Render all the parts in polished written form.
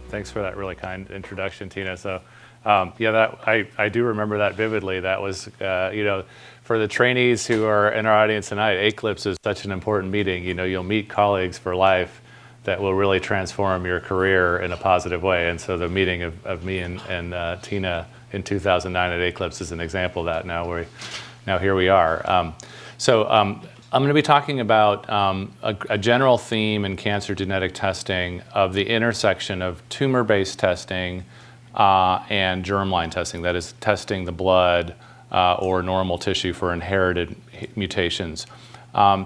Thanks for that really kind introduction, Tina. So, yeah, I do remember that vividly. That was, for the trainees who are in our audience tonight, Eclipse is such an important meeting. You'll meet colleagues for life that will really transform your career in a positive way. And so the meeting of me and Tina in 2009 at Eclipse is an example of that. Now here we are. I'm going to be talking about a general theme in cancer genetic testing of the intersection of tumor-based testing and germline testing, that is, testing the blood or normal tissue for inherited mutations.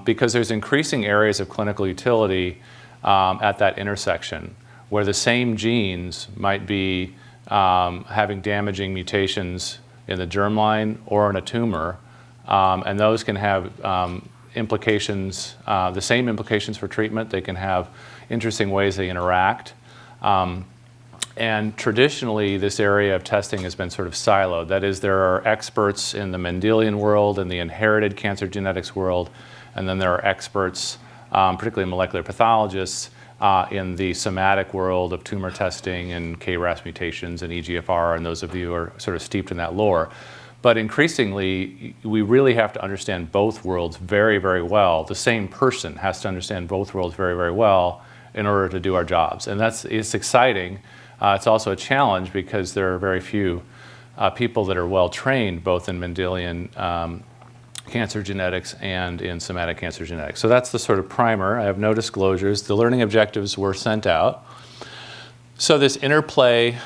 Because there's increasing areas of clinical utility at that intersection where the same genes might be having damaging mutations in the germline or in a tumor, and those can have implications, the same implications for treatment. They can have interesting ways they interact. And traditionally, this area of testing has been sort of siloed. That is, there are experts in the Mendelian world and the inherited cancer genetics world, and then there are experts, particularly molecular pathologists, in the somatic world of tumor testing and KRAS mutations and EGFR, and those of you who are sort of steeped in that lore. But increasingly, we really have to understand both worlds very, very well. The same person has to understand both worlds very, very well in order to do our jobs. And it's exciting. It's also a challenge because there are very few people that are well trained both in Mendelian cancer genetics and in somatic cancer genetics. So that's the sort of primer. I have no disclosures. The learning objectives were sent out. So this interplay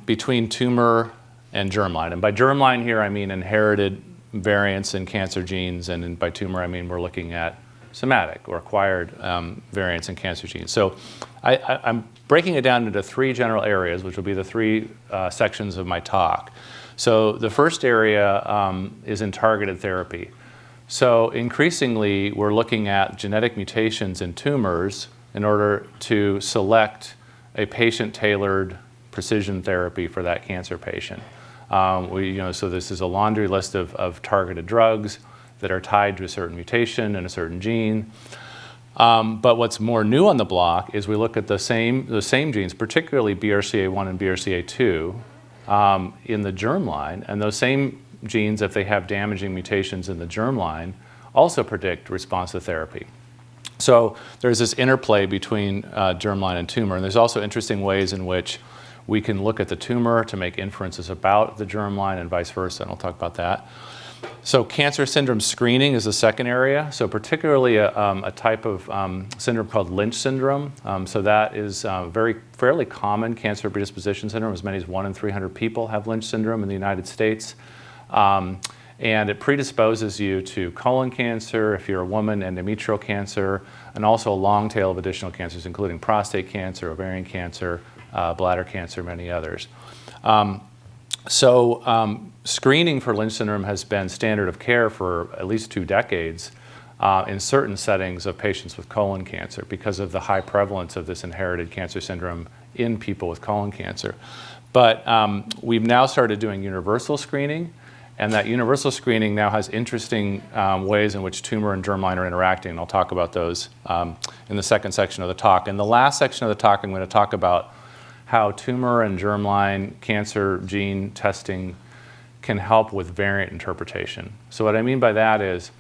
between tumor and germline. And by germline here, I mean inherited variants in cancer genes, and by tumor, I mean we're looking at somatic or acquired variants in cancer genes. So I'm breaking it down into three general areas, which will be the three sections of my talk. So the first area is in targeted therapy. So increasingly, we're looking at genetic mutations in tumors in order to select a patient-tailored precision therapy for that cancer patient. So this is a laundry list of targeted drugs that are tied to a certain mutation and a certain gene. But what's more new on the block is we look at the same genes, particularly BRCA1 and BRCA2, in the germline, and those same genes, if they have damaging mutations in the germline, also predict response to therapy. So there's this interplay between germline and tumor, and there's also interesting ways in which we can look at the tumor to make inferences about the germline and vice versa, and I'll talk about that. So cancer syndrome screening is the second area, so particularly a type of syndrome called Lynch syndrome. So that is fairly common cancer predisposition syndrome. As many as 1 in 300 people have Lynch syndrome in the United States. And it predisposes you to colon cancer, if you're a woman, endometrial cancer, and also a long tail of additional cancers, including prostate cancer, ovarian cancer, bladder cancer, many others. Screening for Lynch syndrome has been standard of care for at least 2 decades in certain settings of patients with colon cancer because of the high prevalence of this inherited cancer syndrome in people with colon cancer. But we've now started doing universal screening, and that universal screening now has interesting ways in which tumor and germline are interacting, and I'll talk about those in the second section of the talk. In the last section of the talk, I'm going to talk about how tumor and germline cancer gene testing can help with variant interpretation. So what I mean by that is,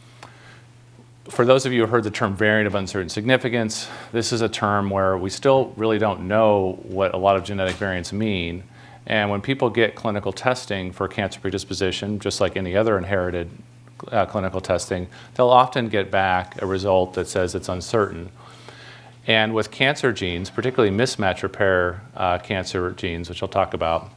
for those of you who heard the term variant of uncertain significance, this is a term where we still really don't know what a lot of genetic variants mean. And when people get clinical testing for cancer predisposition, just like any other inherited clinical testing, they'll often get back a result that says it's uncertain. And with cancer genes, particularly mismatch repair cancer genes, which I'll talk about,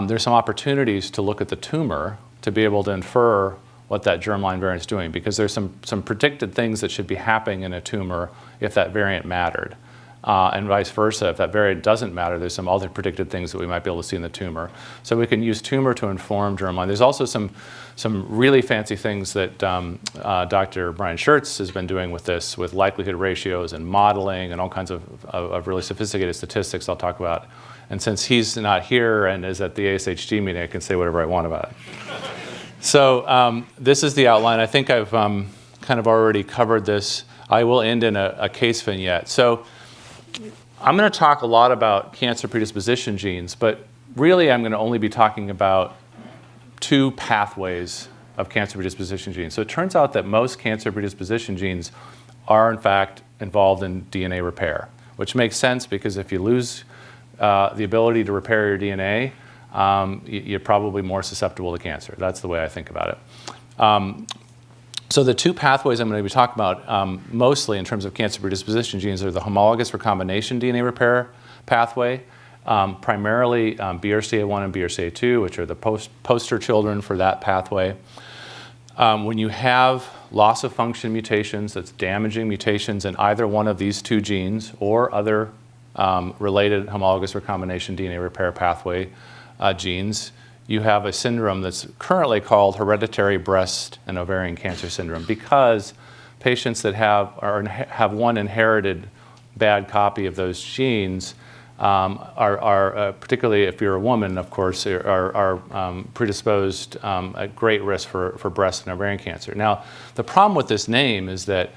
there's some opportunities to look at the tumor to be able to infer what that germline variant is doing, because there's some predicted things that should be happening in a tumor if that variant mattered. And vice versa, if that variant doesn't matter, there's some other predicted things that we might be able to see in the tumor. So we can use tumor to inform germline. There's also some really fancy things that Dr. Brian Schertz has been doing with this, with likelihood ratios and modeling and all kinds of really sophisticated statistics I'll talk about. And since he's not here and is at the ASHG meeting, I can say whatever I want about it. So this is the outline. I think I've kind of already covered this. I will end in a case vignette. So I'm going to talk a lot about cancer predisposition genes, but really I'm going to only be talking about 2 pathways of cancer predisposition genes. So it turns out that most cancer predisposition genes are in fact involved in DNA repair, which makes sense because if you lose the ability to repair your DNA, you're probably more susceptible to cancer. That's the way I think about it. So the 2 pathways I'm going to be talking about mostly in terms of cancer predisposition genes are the homologous recombination DNA repair pathway, primarily BRCA1 and BRCA2, which are the poster children for that pathway. When you have loss of function mutations, that's damaging mutations in either one of these 2 genes or other related homologous recombination DNA repair pathway genes, you have a syndrome that's currently called hereditary breast and ovarian cancer syndrome because patients that have one inherited bad copy of those genes are particularly if you're a woman, of course, are predisposed at great risk for breast and ovarian cancer. Now, the problem with this name is that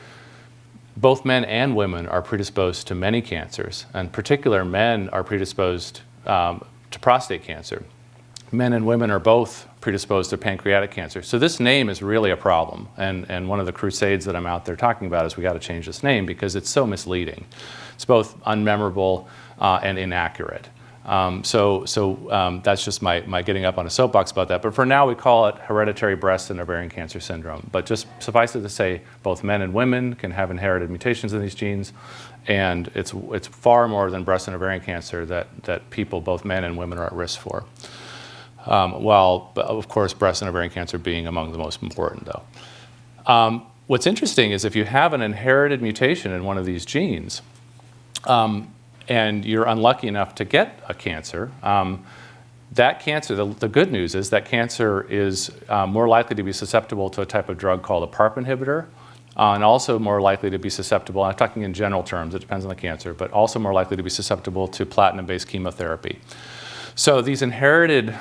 both men and women are predisposed to many cancers, and in particular, men are predisposed to prostate cancer. Men and women are both predisposed to pancreatic cancer. So this name is really a problem, and one of the crusades that I'm out there talking about is we got to change this name because it's so misleading. It's both unmemorable and inaccurate. So that's just my getting up on a soapbox about that. But for now, we call it hereditary breast and ovarian cancer syndrome. But just suffice it to say, both men and women can have inherited mutations in these genes, and it's far more than breast and ovarian cancer that people, both men and women, are at risk for. While, of course, breast and ovarian cancer being among the most important, though. What's interesting is if you have an inherited mutation in one of these genes, and you're unlucky enough to get a cancer, that cancer, the good news is that cancer is more likely to be susceptible to a type of drug called a PARP inhibitor, and also more likely to be susceptible, I'm talking in general terms, it depends on the cancer, but also more likely to be susceptible to platinum-based chemotherapy. So these inherited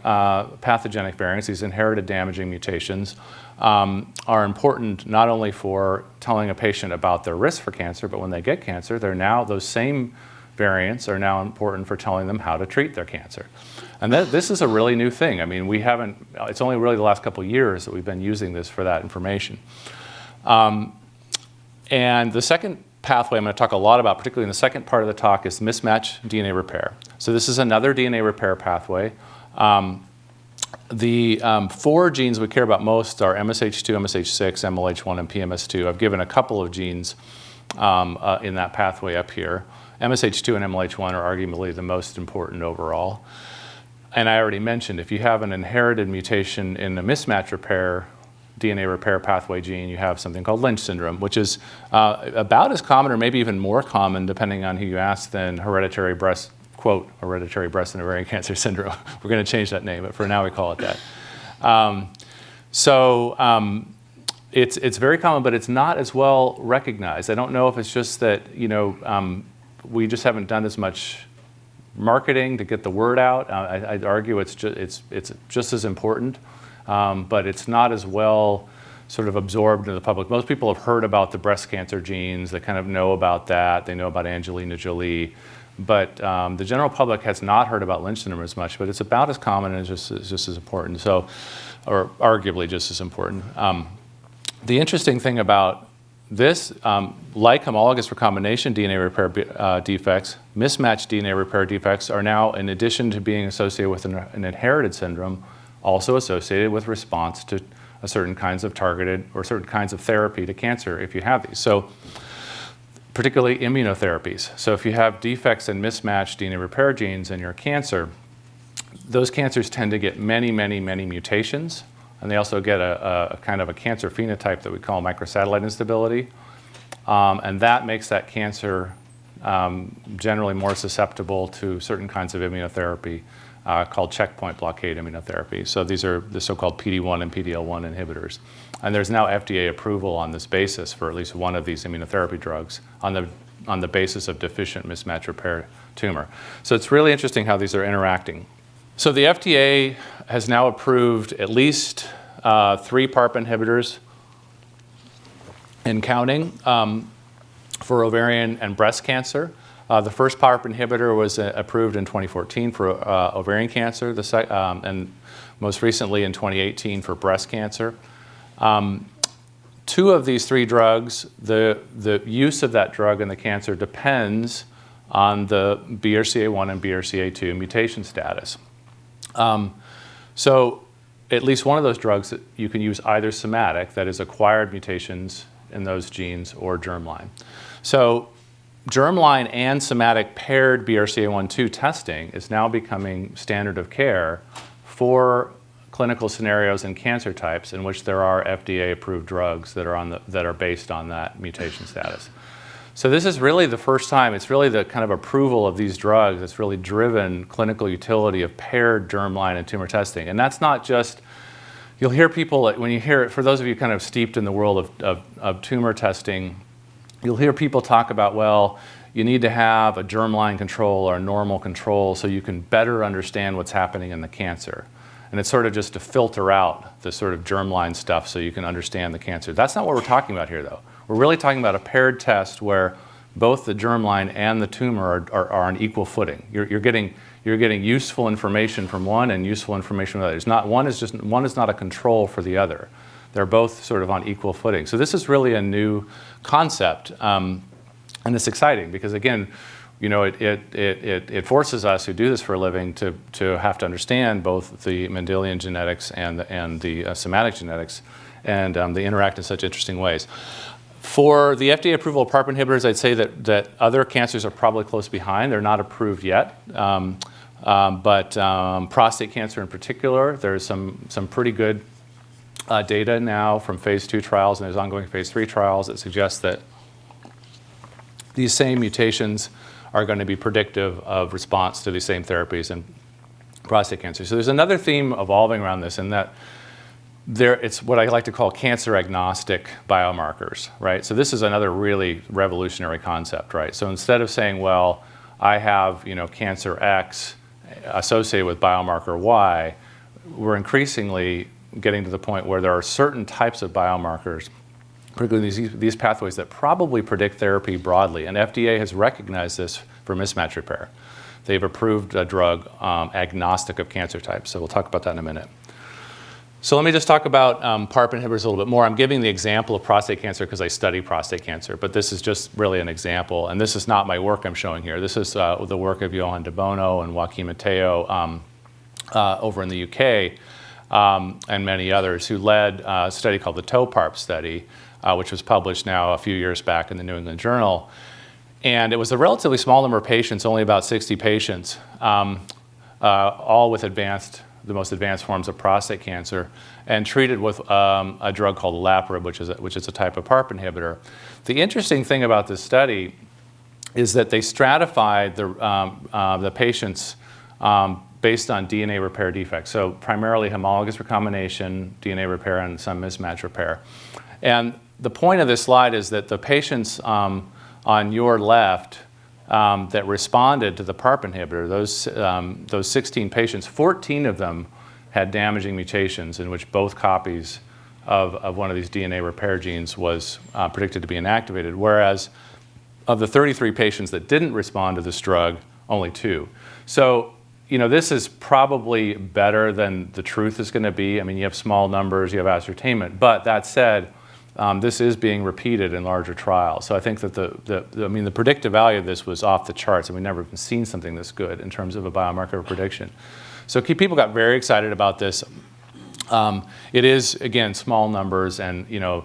pathogenic variants, these inherited damaging mutations, are important not only for telling a patient about their risk for cancer, but when they get cancer, those same variants are now important for telling them how to treat their cancer. And this is a really new thing. I mean, it's only really the last couple of years that we've been using this for that information. And the second pathway I'm going to talk a lot about, particularly in the second part of the talk, is mismatch DNA repair. So this is another DNA repair pathway. The 4 genes we care about most are MSH2, MSH6, MLH1, and PMS2. I've given a couple of genes in that pathway up here. MSH2 and MLH1 are arguably the most important overall. And I already mentioned, if you have an inherited mutation in the mismatch repair, DNA repair pathway gene, you have something called Lynch syndrome, which is about as common or maybe even more common, depending on who you ask, than hereditary breast and ovarian cancer syndrome. We're going to change that name, but for now we call it that. It's very common, but it's not as well recognized. I don't know if it's just that we just haven't done as much marketing to get the word out. I'd argue it's just as important, but it's not as well sort of absorbed into the public. Most people have heard about the breast cancer genes. They kind of know about that. They know about Angelina Jolie. But the general public has not heard about Lynch syndrome as much, but it's about as common and just as important, or arguably just as important. The interesting thing about this, like homologous recombination DNA repair defects, mismatched DNA repair defects are now, in addition to being associated with an inherited syndrome, also associated with response to certain kinds of targeted or certain kinds of therapy to cancer if you have these. So, particularly immunotherapies. So if you have defects in mismatched DNA repair genes in your cancer, those cancers tend to get many, many, many mutations, and they also get a kind of a cancer phenotype that we call microsatellite instability, and that makes that cancer generally more susceptible to certain kinds of immunotherapy called checkpoint blockade immunotherapy. So these are the so-called PD-1 and PD-L1 inhibitors. And there's now FDA approval on this basis for at least one of these immunotherapy drugs on the basis of deficient mismatch repair tumor. So it's really interesting how these are interacting. So the FDA has now approved at least 3 PARP inhibitors and counting for ovarian and breast cancer. The first PARP inhibitor was approved in 2014 for ovarian cancer, and most recently in 2018 for breast cancer. Two of these three drugs, the use of that drug in the cancer depends on the BRCA1 and BRCA2 mutation status. So at least one of those drugs, you can use either somatic, that is acquired mutations in those genes, or germline. So germline and somatic paired BRCA1/2 testing is now becoming standard of care for clinical scenarios and cancer types in which there are FDA-approved drugs that are based on that mutation status. So this is really the first time, it's really the kind of approval of these drugs that's really driven clinical utility of paired germline and tumor testing. And that's not just, you'll hear people, when you hear it, for those of you kind of steeped in the world of tumor testing, you'll hear people talk about, well, you need to have a germline control or a normal control so you can better understand what's happening in the cancer. And it's sort of just to filter out the sort of germline stuff so you can understand the cancer. That's not what we're talking about here, though. We're really talking about a paired test where both the germline and the tumor are on equal footing. You're getting useful information from one and useful information from the other. One is not a control for the other. They're both sort of on equal footing. So this is really a new concept, and it's exciting because, again, you know, it forces us who do this for a living to have to understand both the Mendelian genetics and the somatic genetics, and they interact in such interesting ways. For the FDA approval of PARP inhibitors, I'd say that other cancers are probably close behind. They're not approved yet, but prostate cancer in particular, there's some pretty good data now from phase 2 trials, and there's ongoing phase 3 trials that suggest that these same mutations are going to be predictive of response to these same therapies in prostate cancer. So there's another theme evolving around this, in that it's what I like to call cancer agnostic biomarkers, right? So this is another really revolutionary concept, right? So instead of saying, well, I have, you know, cancer X associated with biomarker Y, we're increasingly getting to the point where there are certain types of biomarkers, particularly these pathways, that probably predict therapy broadly. And FDA has recognized this for mismatch repair. They've approved a drug agnostic of cancer types. So we'll talk about that in a minute. So let me just talk about PARP inhibitors a little bit more. I'm giving the example of prostate cancer because I study prostate cancer, but this is just really an example. And this is not my work I'm showing here. This is the work of Johan de Bono and Joaquim Mateo over in the UK, and many others, who led a study called the TOPARP study, which was published now a few years back in the New England Journal. And it was a relatively small number of patients, only about 60 patients, all with the most advanced forms of prostate cancer, and treated with a drug called olaparib, which is a type of PARP inhibitor. The interesting thing about this study is that they stratified the patients based on DNA repair defects, so primarily homologous recombination, DNA repair, and some mismatch repair. And the point of this slide is that the patients on your left that responded to the PARP inhibitor, those 16 patients, 14 of them had damaging mutations in which both copies of one of these DNA repair genes was predicted to be inactivated, whereas of the 33 patients that didn't respond to this drug, only 2. So, you know, this is probably better than the truth is going to be. I mean, you have small numbers, you have ascertainment, but that said, this is being repeated in larger trials. So I think that the predictive value of this was off the charts, and we've never even seen something this good in terms of a biomarker prediction. So people got very excited about this. It is, again, small numbers, and, you know,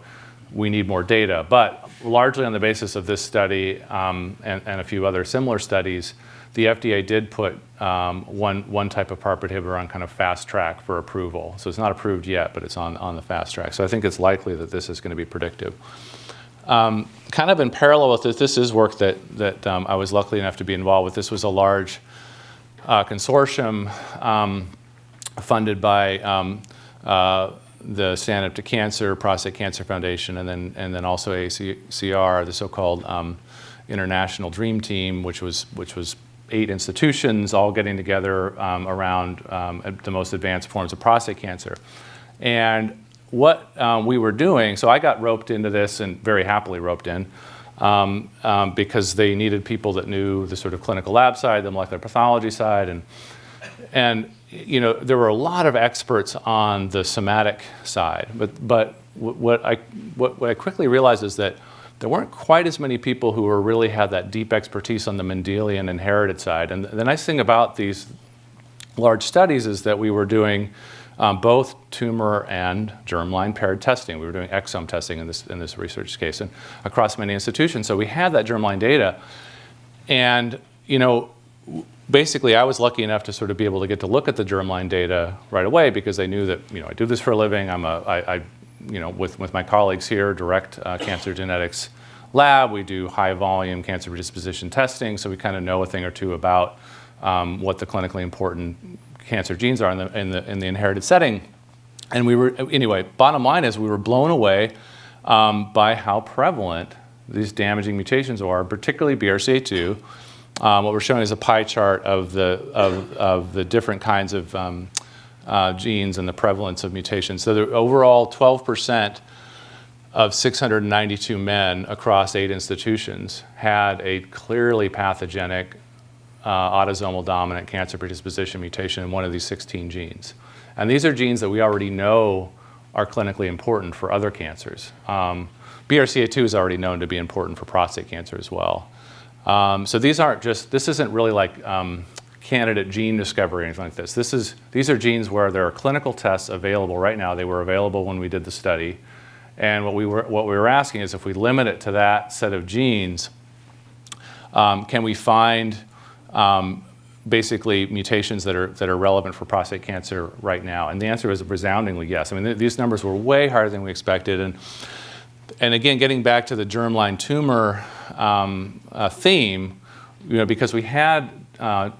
we need more data. But largely on the basis of this study and a few other similar studies, the FDA did put one type of PARP inhibitor on kind of fast track for approval. So it's not approved yet, but it's on the fast track. So I think it's likely that this is going to be predictive. Kind of in parallel with this is work that I was lucky enough to be involved with. This was a large consortium funded by the Stand Up to Cancer, Prostate Cancer Foundation, and then also ACR, the so-called International Dream Team, which was 8 institutions all getting together around the most advanced forms of prostate cancer. And what we were doing, so I got roped into this, and very happily roped in, because they needed people that knew the sort of clinical lab side, the molecular pathology side, and you know, there were a lot of experts on the somatic side, but what I quickly realized is that there weren't quite as many people who really had that deep expertise on the Mendelian inherited side. And the nice thing about these large studies is that we were doing both tumor and germline paired testing. We were doing exome testing in this research case and across many institutions. So we had that germline data. And, you know, basically I was lucky enough to sort of be able to get to look at the germline data right away because they knew that, you know, I do this for a living. I you know, with my colleagues here, direct cancer genetics lab, we do high volume cancer predisposition testing. So we kind of know a thing or two about what the clinically important cancer genes are in the inherited setting. And we were, anyway, bottom line is we were blown away by how prevalent these damaging mutations are, particularly BRCA2. What we're showing is a pie chart of the different kinds of genes and the prevalence of mutations. So the overall 12% of 692 men across 8 institutions had a clearly pathogenic autosomal dominant cancer predisposition mutation in one of these 16 genes. And these are genes that we already know are clinically important for other cancers. BRCA2 is already known to be important for prostate cancer as well. So these aren't just, this isn't really like candidate gene discovery or anything like this. These are genes where there are clinical tests available right now. They were available when we did the study. And what we were asking is if we limit it to that set of genes, can we find basically mutations that are relevant for prostate cancer right now? And the answer is resoundingly yes. I mean, these numbers were way higher than we expected. And again, getting back to the germline tumor theme, you know, because we had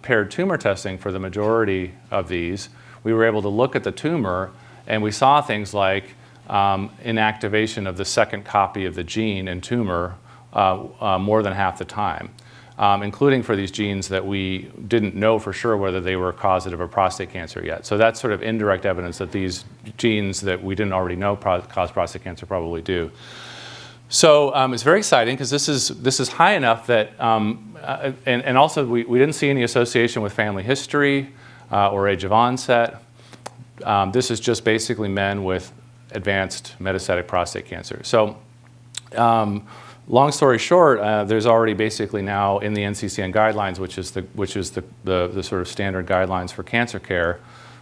paired tumor testing for the majority of these, we were able to look at the tumor and we saw things like inactivation of the second copy of the gene in tumor more than half the time. Including for these genes that we didn't know for sure whether they were causative of prostate cancer yet. So that's sort of indirect evidence that these genes that we didn't already know cause prostate cancer probably do. So it's very exciting because this is high enough that, and also we didn't see any association with family history or age of onset. This is just basically men with advanced metastatic prostate cancer. So. Long story short, there's already basically now in the NCCN guidelines, which is the sort of standard guidelines for cancer care,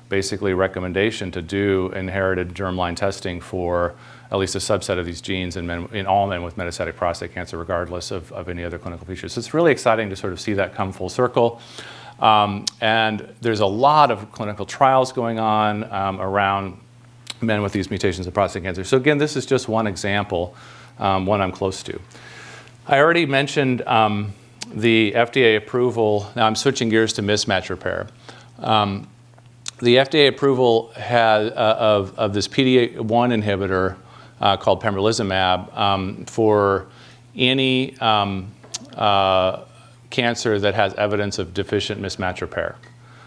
basically a recommendation to do inherited germline testing for at least a subset of these genes in all men with metastatic prostate cancer, regardless of any other clinical features. So it's really exciting to sort of see that come full circle. And there's a lot of clinical trials going on around men with these mutations of prostate cancer. So again, this is just one example. One I'm close to. I already mentioned the FDA approval. Now I'm switching gears to mismatch repair. The FDA approval of this PD-1 inhibitor called pembrolizumab for any cancer that has evidence of deficient mismatch repair.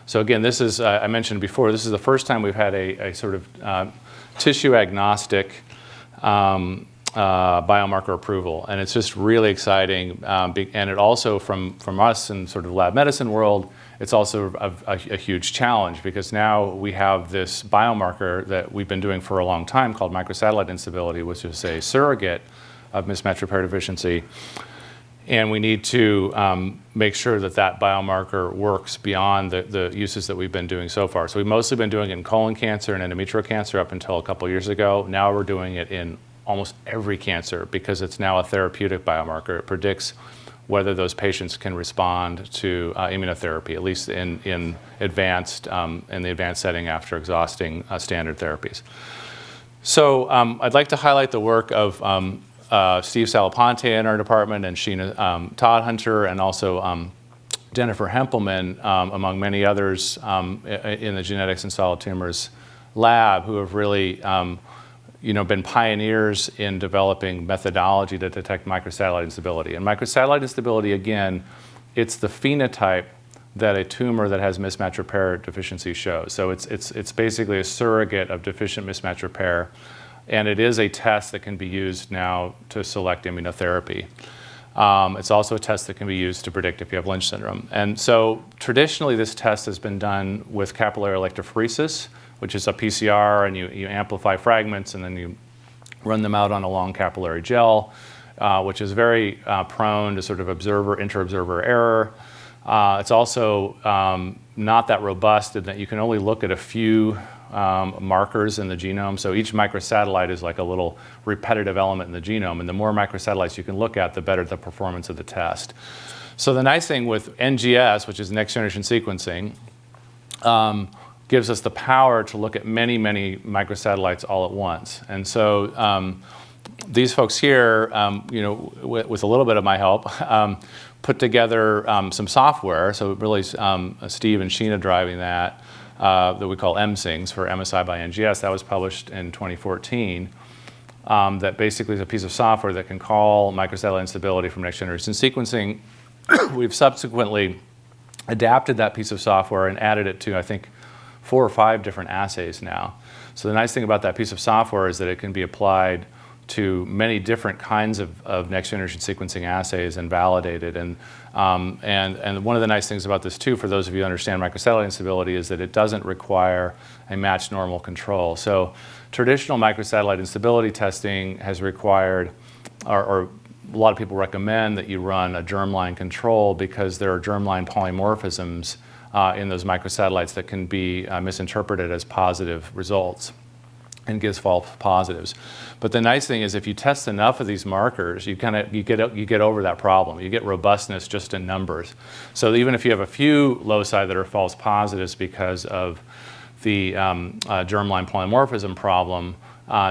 So again, this is, I mentioned before, this is the first time we've had a sort of tissue agnostic biomarker approval, and it's just really exciting. And it also, from us in sort of lab medicine world, it's also a huge challenge because now we have this biomarker that we've been doing for a long time called microsatellite instability, which is a surrogate of mismatch repair deficiency. And we need to make sure that that biomarker works beyond the uses that we've been doing so far. So we've mostly been doing it in colon cancer and endometrial cancer up until a couple of years ago. Now we're doing it in almost every cancer because it's now a therapeutic biomarker. It predicts whether those patients can respond to immunotherapy, at least in the advanced setting after exhausting standard therapies. So I'd like to highlight the work of Steve Salaponte in our department and Sheena Todd-Hunter and also Jennifer Hempelman, among many others in the genetics and solid tumors lab who have really been pioneers in developing methodology to detect microsatellite instability. And microsatellite instability, again, it's the phenotype that a tumor that has mismatch repair deficiency shows. So it's basically a surrogate of deficient mismatch repair, and it is a test that can be used now to select immunotherapy. It's also a test that can be used to predict if you have Lynch syndrome. And so traditionally this test has been done with capillary electrophoresis, which is a PCR, and you amplify fragments and then you run them out on a long capillary gel, which is very prone to sort of inter-observer error. It's also not that robust in that you can only look at a few markers in the genome. So each microsatellite is like a little repetitive element in the genome, and the more microsatellites you can look at, the better the performance of the test. So the nice thing with NGS, which is next generation sequencing, gives us the power to look at many, many microsatellites all at once. And so these folks here, with a little bit of my help, put together some software. So really Steve and Sheena driving that we call MSINGs for MSI by NGS. That was published in 2014. That basically is a piece of software that can call microsatellite instability from next generation sequencing. We've subsequently adapted that piece of software and added it to, I think, 4 or 5 different assays now. So the nice thing about that piece of software is that it can be applied to many different kinds of next generation sequencing assays and validated. And one of the nice things about this too, for those of you who understand microsatellite instability, is that it doesn't require a matched normal control. So traditional microsatellite instability testing has required, or a lot of people recommend that you run a germline control because there are germline polymorphisms in those microsatellites that can be misinterpreted as positive results and gives false positives. But the nice thing is if you test enough of these markers, you get over that problem. You get robustness just in numbers. So even if you have a few loci that are false positives because of the germline polymorphism problem,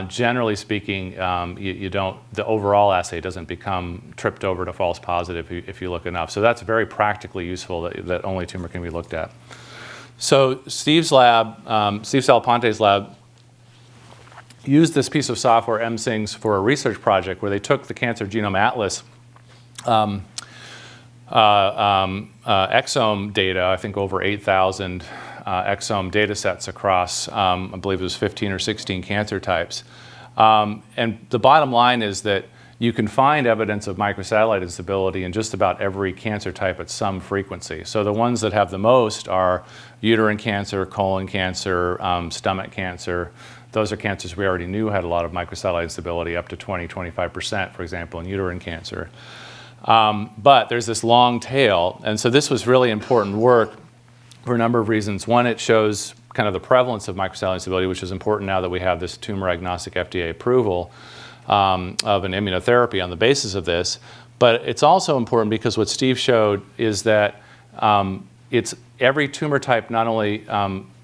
generally speaking, the overall assay doesn't become tripped over to false positive if you look enough. So that's very practically useful that only tumor can be looked at. So Steve's lab, Steve Salaponte's lab, used this piece of software, MSINGs, for a research project where they took the Cancer Genome Atlas exome data, I think over 8,000 exome data sets across, I believe it was 15 or 16 cancer types. And the bottom line is that you can find evidence of microsatellite instability in just about every cancer type at some frequency. So the ones that have the most are uterine cancer, colon cancer, stomach cancer. Those are cancers we already knew had a lot of microsatellite instability, up to 20–25%, for example, in uterine cancer. But there's this long tail, and so this was really important work for a number of reasons. One, it shows kind of the prevalence of microsatellite instability, which is important now that we have this tumor-agnostic FDA approval of an immunotherapy on the basis of this. But it's also important because what Steve showed is that it's every tumor type not only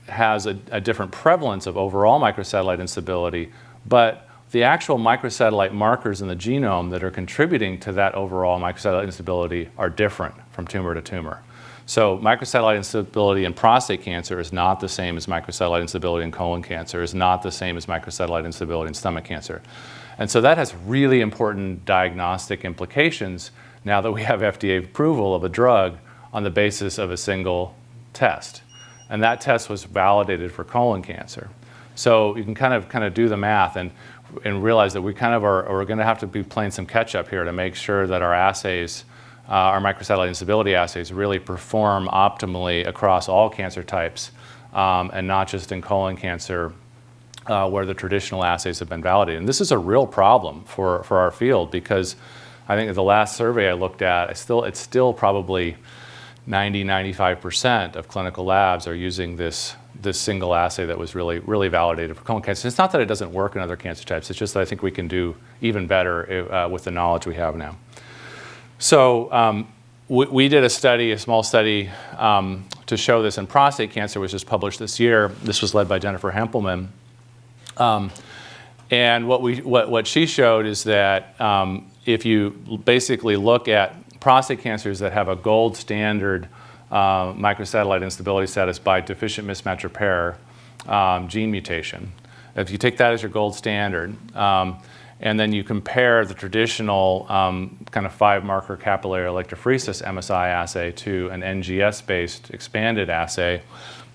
has a different prevalence of overall microsatellite instability, but the actual microsatellite markers in the genome that are contributing to that overall microsatellite instability are different from tumor to tumor. So microsatellite instability in prostate cancer is not the same as microsatellite instability in colon cancer, is not the same as microsatellite instability in stomach cancer. And so that has really important diagnostic implications now that we have FDA approval of a drug on the basis of a single test. And that test was validated for colon cancer. So you can kind of do the math and realize that we kind of are going to have to be playing some catch up here to make sure that our assays, our microsatellite instability assays, really perform optimally across all cancer types and not just in colon cancer where the traditional assays have been validated. And this is a real problem for our field because I think the last survey I looked at, it's still probably 90–95% of clinical labs are using this single assay that was really validated for colon cancer. It's not that it doesn't work in other cancer types, it's just that I think we can do even better with the knowledge we have now. So we did a small study to show this in prostate cancer, which was published this year. This was led by Jennifer Hempelman. And what she showed is that if you basically look at prostate cancers that have a gold standard microsatellite instability status by deficient mismatch repair gene mutation, if you take that as your gold standard, and then you compare the traditional kind of 5-marker capillary electrophoresis MSI assay to an NGS-based expanded assay,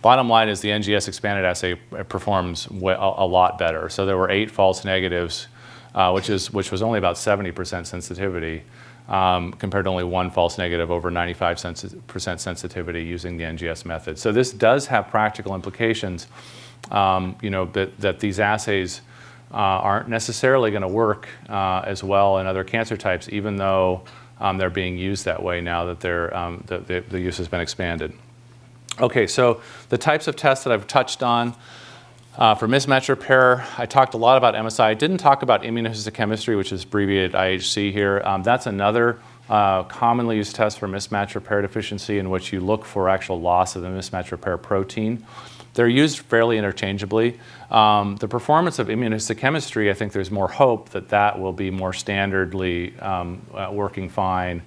bottom line is the NGS expanded assay performs a lot better. So there were 8 false negatives, which was only about 70% sensitivity. compared to only one false negative over 95% sensitivity using the NGS method. So this does have practical implications, that these assays aren't necessarily going to work as well in other cancer types, even though they're being used that way now that the use has been expanded. Okay, so the types of tests that I've touched on. For mismatch repair, I talked a lot about MSI. I didn't talk about immunohistochemistry, which is abbreviated IHC here. That's another commonly used test for mismatch repair deficiency in which you look for actual loss of the mismatch repair protein. They're used fairly interchangeably. The performance of immunohistochemistry, I think there's more hope that that will be more standardly working fine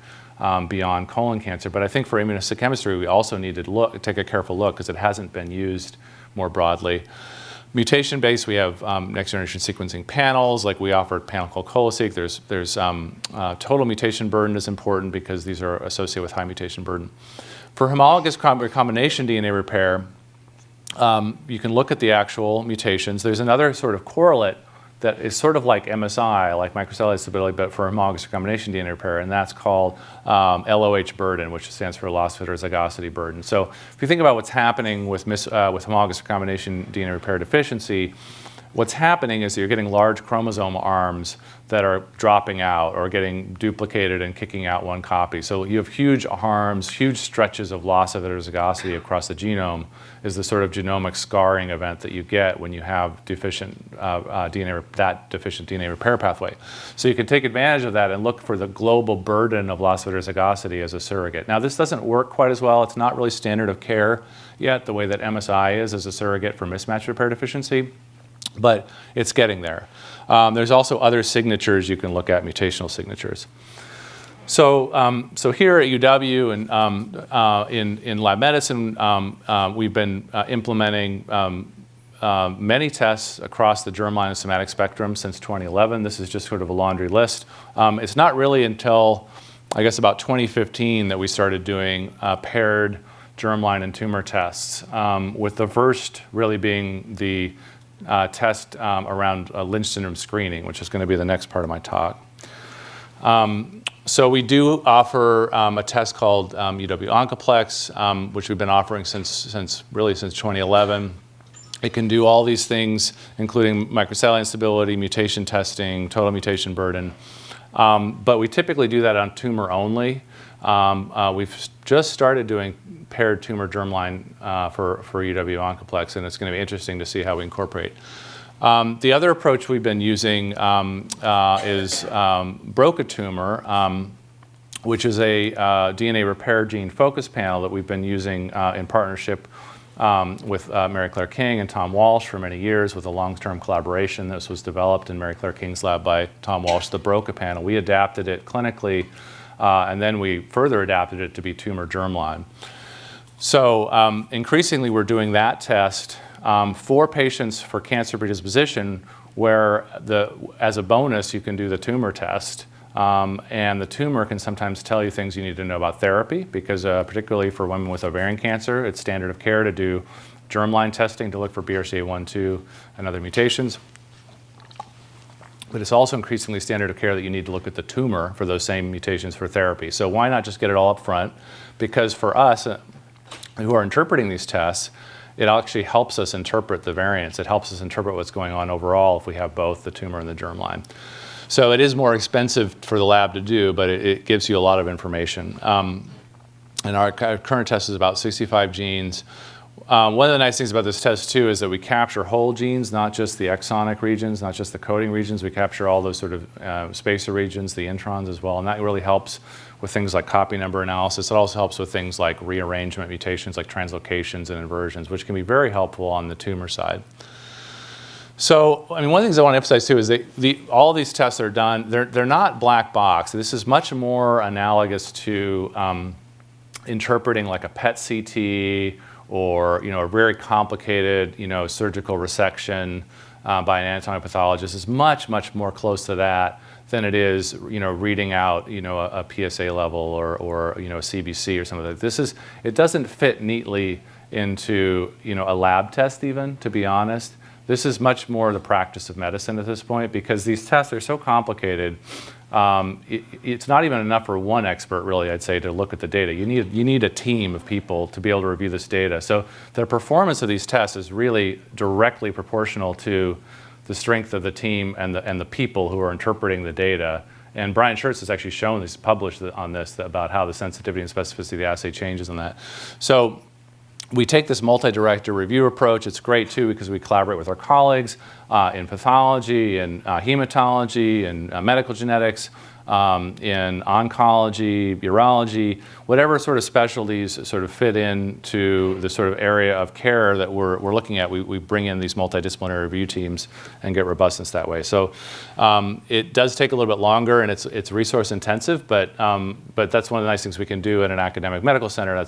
beyond colon cancer. But I think for immunohistochemistry, we also need to take a careful look because it hasn't been used more broadly. Mutation-based, we have next-generation sequencing panels, like we offered a panel called ColoSeq. There's total mutation burden is important because these are associated with high mutation burden. For homologous recombination DNA repair, you can look at the actual mutations. There's another sort of correlate that is sort of like MSI, like microsatellite stability, but for homologous recombination DNA repair, and that's called LOH burden, which stands for loss of heterozygosity burden. So if you think about what's happening with homologous recombination DNA repair deficiency, what's happening is you're getting large chromosome arms that are dropping out or getting duplicated and kicking out one copy. So you have huge arms, huge stretches of loss of heterozygosity across the genome is the sort of genomic scarring event that you get when you have deficient deficient DNA repair pathway. So you can take advantage of that and look for the global burden of loss of heterozygosity as a surrogate. Now this doesn't work quite as well. It's not really standard of care yet, the way that MSI is as a surrogate for mismatch repair deficiency. But it's getting there. There's also other signatures you can look at, mutational signatures. So here at UW and in lab medicine, we've been implementing many tests across the germline and somatic spectrum since 2011. This is just sort of a laundry list. It's not really until, I guess, about 2015 that we started doing paired germline and tumor tests, with the first really being the test around Lynch syndrome screening, which is going to be the next part of my talk. So we do offer a test called UW Oncoplex, which we've been offering since 2011. It can do all these things, including microsatellite instability, mutation testing, total mutation burden. But we typically do that on tumor only. We've just started doing paired tumor germline for UW Oncoplex, and it's going to be interesting to see how we incorporate. The other approach we've been using is BRCA tumor, which is a DNA repair gene focus panel that we've been using in partnership with Mary Claire King and Tom Walsh for many years, with a long-term collaboration. This was developed in Mary Claire King's lab by Tom Walsh, the BRCA panel. We adapted it clinically, and then we further adapted it to be tumor germline. So increasingly, we're doing that test for patients for cancer predisposition, where as a bonus, you can do the tumor test. And the tumor can sometimes tell you things you need to know about therapy, because particularly for women with ovarian cancer, it's standard of care to do germline testing to look for BRCA1/2 and other mutations. But it's also increasingly standard of care that you need to look at the tumor for those same mutations for therapy. So why not just get it all up front? Because for us who are interpreting these tests, it actually helps us interpret the variants. It helps us interpret what's going on overall if we have both the tumor and the germline. So it is more expensive for the lab to do, but it gives you a lot of information. And our current test is about 65 genes. One of the nice things about this test, too, is that we capture whole genes, not just the exonic regions, not just the coding regions. We capture all those sort of spacer regions, the introns as well, and that really helps with things like copy number analysis. It also helps with things like rearrangement mutations, like translocations and inversions, which can be very helpful on the tumor side. So, I mean, one of the things I want to emphasize, too, is that all these tests are done, they're not black box. This is much more analogous to interpreting like a PET CT or, a very complicated, surgical resection by an anatomic pathologist. Is much, much more close to that than it is, reading out, a PSA level or a CBC or something like this. It doesn't fit neatly into, a lab test even, to be honest. This is much more the practice of medicine at this point, because these tests are so complicated it's not even enough for one expert, really, I'd say, to look at the data. You need a team of people to be able to review this data. So the performance of these tests is really directly proportional to the strength of the team and the people who are interpreting the data. And Brian Schertz has actually shown, he's published on this, about how the sensitivity and specificity of the assay changes on that. So we take this multi-director review approach. It's great, too, because we collaborate with our colleagues in pathology, in hematology, in medical genetics, in oncology, urology, whatever sort of specialties sort of fit into the sort of area of care that we're looking at. We bring in these multidisciplinary review teams and get robustness that way. So it does take a little bit longer, and it's resource intensive, but that's one of the nice things we can do at an academic medical center.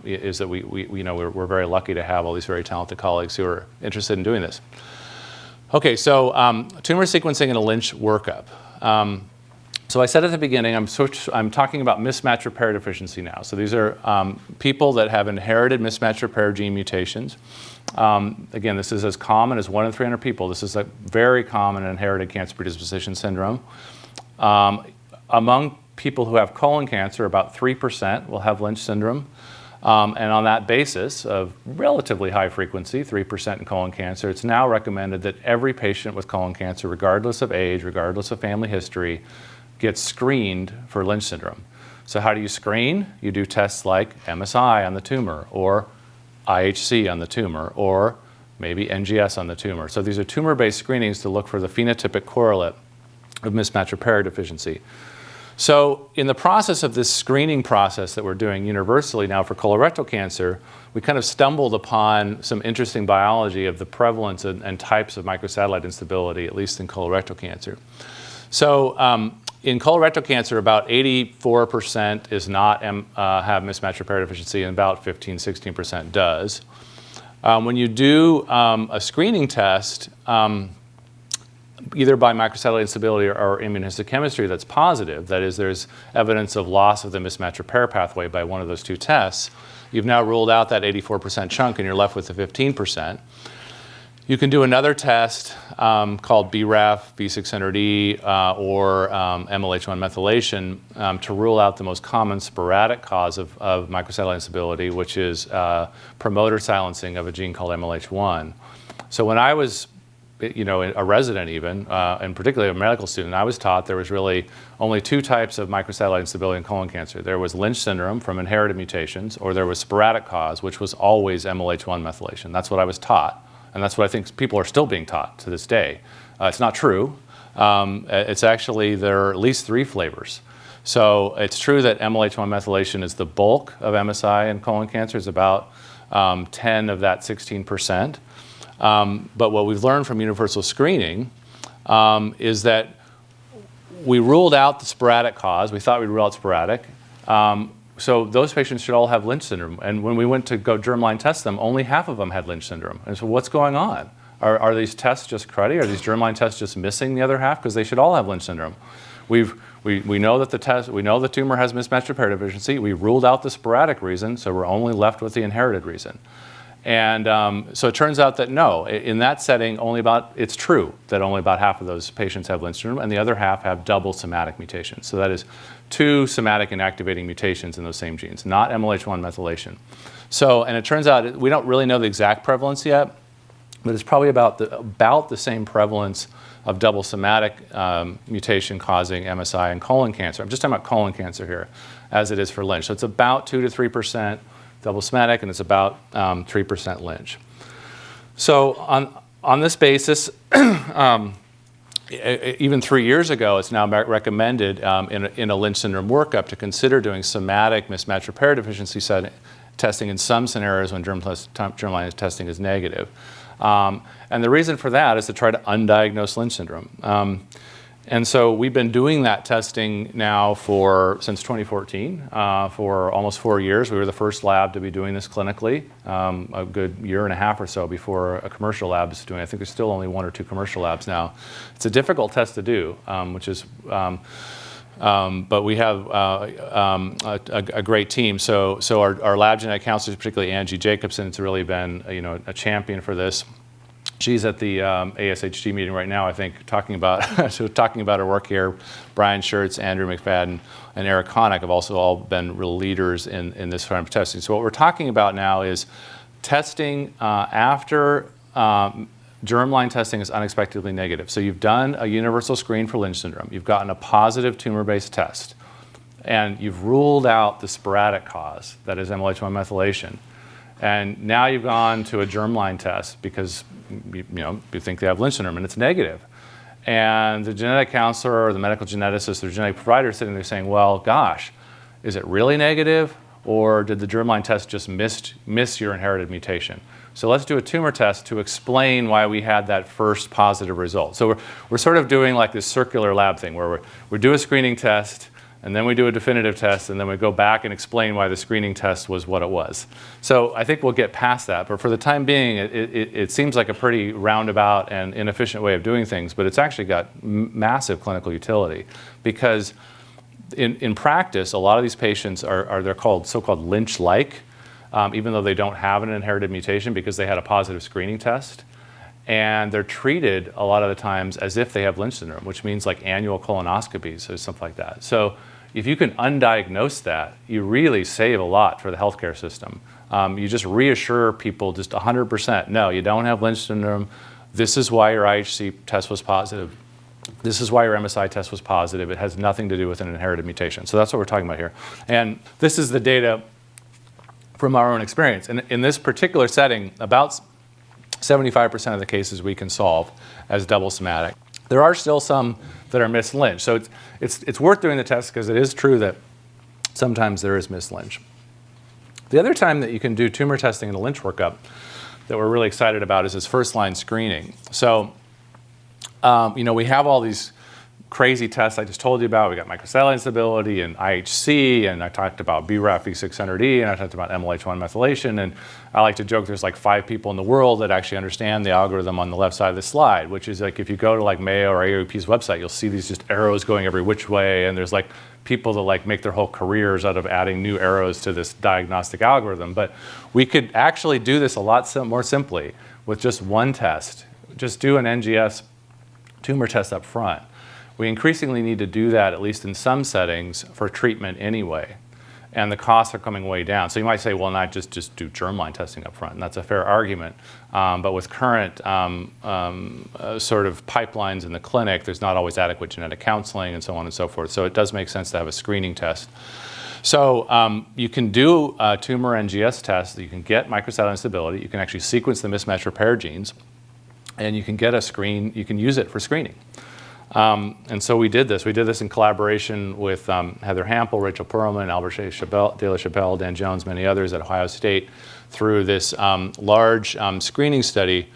Is that we're very lucky to have all these very talented colleagues who are interested in doing this. Okay, so tumor sequencing and a Lynch workup. So I said at the beginning, I'm talking about mismatch repair deficiency now. So these are people that have inherited mismatch repair gene mutations. Again, this is as common as 1 in 300 people. This is a very common inherited cancer predisposition syndrome. Among people who have colon cancer, about 3% will have Lynch syndrome. And on that basis of relatively high frequency, 3% in colon cancer, it's now recommended that every patient with colon cancer, regardless of age, regardless of family history, gets screened for Lynch syndrome. So how do you screen? You do tests like MSI on the tumor, or IHC on the tumor, or maybe NGS on the tumor. So these are tumor-based screenings to look for the phenotypic correlate of mismatch repair deficiency. So in the process of this screening process that we're doing universally now for colorectal cancer, we kind of stumbled upon some interesting biology of the prevalence and types of microsatellite instability, at least in colorectal cancer. So in colorectal cancer, about 84% does not have mismatch repair deficiency, and about 15–16% does. When you do a screening test, either by microsatellite instability or immunohistochemistry that's positive, that is, there's evidence of loss of the mismatch repair pathway by one of those two tests, you've now ruled out that 84% chunk and you're left with the 15%. You can do another test called BRAF, V600E, or MLH1 methylation to rule out the most common sporadic cause of microsatellite instability, which is promoter silencing of a gene called MLH1. So when I was a resident even, and particularly a medical student, I was taught there was really only 2 types of microsatellite instability in colon cancer. There was Lynch syndrome from inherited mutations, or there was sporadic cause, which was always MLH1 methylation. That's what I was taught. And that's what I think people are still being taught to this day. It's not true. It's actually, there are at least 3 flavors. So it's true that MLH1 methylation is the bulk of MSI in colon cancer. It's about 10 of that 16%. But what we've learned from universal screening is that we ruled out the sporadic cause. We thought we'd rule out sporadic. So those patients should all have Lynch syndrome. And when we went to go germline test them, only half of them had Lynch syndrome. And so what's going on? Are these tests just cruddy? Are these germline tests just missing the other half? Because they should all have Lynch syndrome. We know that we know the tumor has mismatch repair deficiency. We ruled out the sporadic reason, so we're only left with the inherited reason. And so it turns out that no, in that setting, it's true that only about half of those patients have Lynch syndrome, and the other half have double somatic mutations. So that is 2 somatic inactivating mutations in those same genes, not MLH1 methylation. So, and it turns out we don't really know the exact prevalence yet, but it's probably about the same prevalence of double somatic mutation causing MSI and colon cancer. I'm just talking about colon cancer here, as it is for Lynch. So it's about 2 to 3% double somatic, and it's about 3% Lynch. So on this basis, even 3 years ago, it's now recommended in a Lynch syndrome workup to consider doing somatic mismatch repair deficiency testing in some scenarios when germline testing is negative. And the reason for that is to try to undiagnose Lynch syndrome. And so we've been doing that testing now since 2014, for almost 4 years. We were the first lab to be doing this clinically, a good year and a half or so before a commercial lab is doing it. I think there's still only 1 or 2 commercial labs now. It's a difficult test to do, but we have a great team. So our lab genetic counselor, particularly Angie Jacobson, has really been a champion for this. She's at the ASHG meeting right now, I think, talking about her work here. Brian Schertz, Andrew McFadden, and Eric Connick have also all been real leaders in this kind of testing. So what we're talking about now is testing after germline testing is unexpectedly negative. So you've done a universal screen for Lynch syndrome. You've gotten a positive tumor-based test. And you've ruled out the sporadic cause, that is MLH1 methylation. And now you've gone to a germline test because you think they have Lynch syndrome and it's negative. And the genetic counselor or the medical geneticist or genetic provider is sitting there saying, well, gosh, is it really negative? Or did the germline test just miss your inherited mutation? So let's do a tumor test to explain why we had that first positive result. So we're sort of doing like this circular lab thing where we do a screening test, and then we do a definitive test, and then we go back and explain why the screening test was what it was. So I think we'll get past that. But for the time being, it seems like a pretty roundabout and inefficient way of doing things, but it's actually got massive clinical utility. Because in practice, a lot of these patients they're called so-called Lynch-like, even though they don't have an inherited mutation because they had a positive screening test. And they're treated a lot of the times as if they have Lynch syndrome, which means like annual colonoscopies or something like that. So if you can undiagnose that, you really save a lot for the healthcare system. You just reassure people just 100%, no, you don't have Lynch syndrome. This is why your IHC test was positive. This is why your MSI test was positive. It has nothing to do with an inherited mutation. So that's what we're talking about here. And this is the data from our own experience. And in this particular setting, about 75% of the cases we can solve as double somatic. There are still some that are mis-Lynch. So it's worth doing the test because it is true that sometimes there is mis-Lynch. The other time that you can do tumor testing in a Lynch workup that we're really excited about is this first-line screening. So we have all these crazy tests I just told you about. We got microsatellite instability and IHC, and I talked about BRAF V600E, and I talked about MLH1 methylation, and I like to joke there's like 5 people in the world that actually understand the algorithm on the left side of the slide, which is like if you go to like Mayo or AARP's website, you'll see these just arrows going every which way, and there's like people that like make their whole careers out of adding new arrows to this diagnostic algorithm. But we could actually do this a lot more simply with just one test. Just do an NGS tumor test up front. We increasingly need to do that, at least in some settings, for treatment anyway. And the costs are coming way down. So you might say, well, not just do germline testing up front. And that's a fair argument. But with current sort of pipelines in the clinic, there's not always adequate genetic counseling and so on and so forth. So it does make sense to have a screening test. So you can do a tumor NGS test. You can get microsatellite instability. You can actually sequence the mismatch repair genes. And you can get a screen. You can use it for screening. And so we did this. We did this in collaboration with Heather Hampel, Rachel Perlman, Albert De La Chapelle, Dan Jones, many others at Ohio State through this large screening study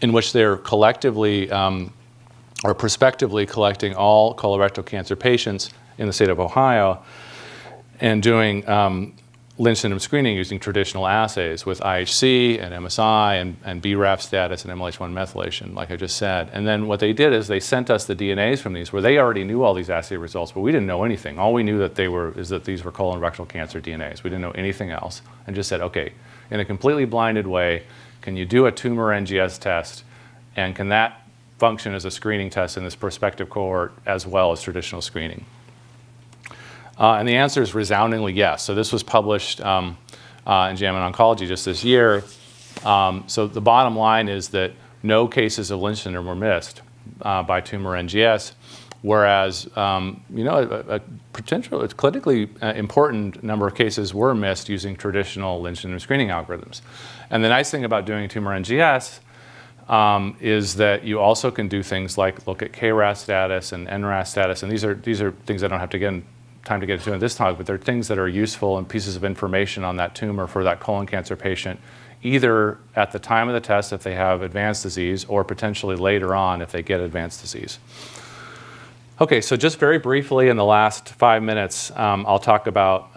in which they're collectively or prospectively collecting all colorectal cancer patients in the state of Ohio and doing Lynch syndrome screening using traditional assays with IHC and MSI and BRAF status and MLH1 methylation, like I just said. And then what they did is they sent us the DNAs from these, where they already knew all these assay results, but we didn't know anything. All we knew that is that these were colon rectal cancer DNAs. We didn't know anything else, and just said, okay, in a completely blinded way, can you do a tumor NGS test, and can that function as a screening test in this prospective cohort as well as traditional screening? And the answer is resoundingly yes. So this was published in JAMA Oncology just this year. So the bottom line is that no cases of Lynch syndrome were missed by tumor NGS, whereas a potential clinically important number of cases were missed using traditional Lynch syndrome screening algorithms. And the nice thing about doing tumor NGS is that you also can do things like look at KRAS status and NRAS status, and these are things I don't have to get time to get into in this talk, but they're things that are useful and pieces of information on that tumor for that colon cancer patient, either at the time of the test if they have advanced disease or potentially later on if they get advanced disease. Okay, so just very briefly in the last 5 minutes, I'll talk about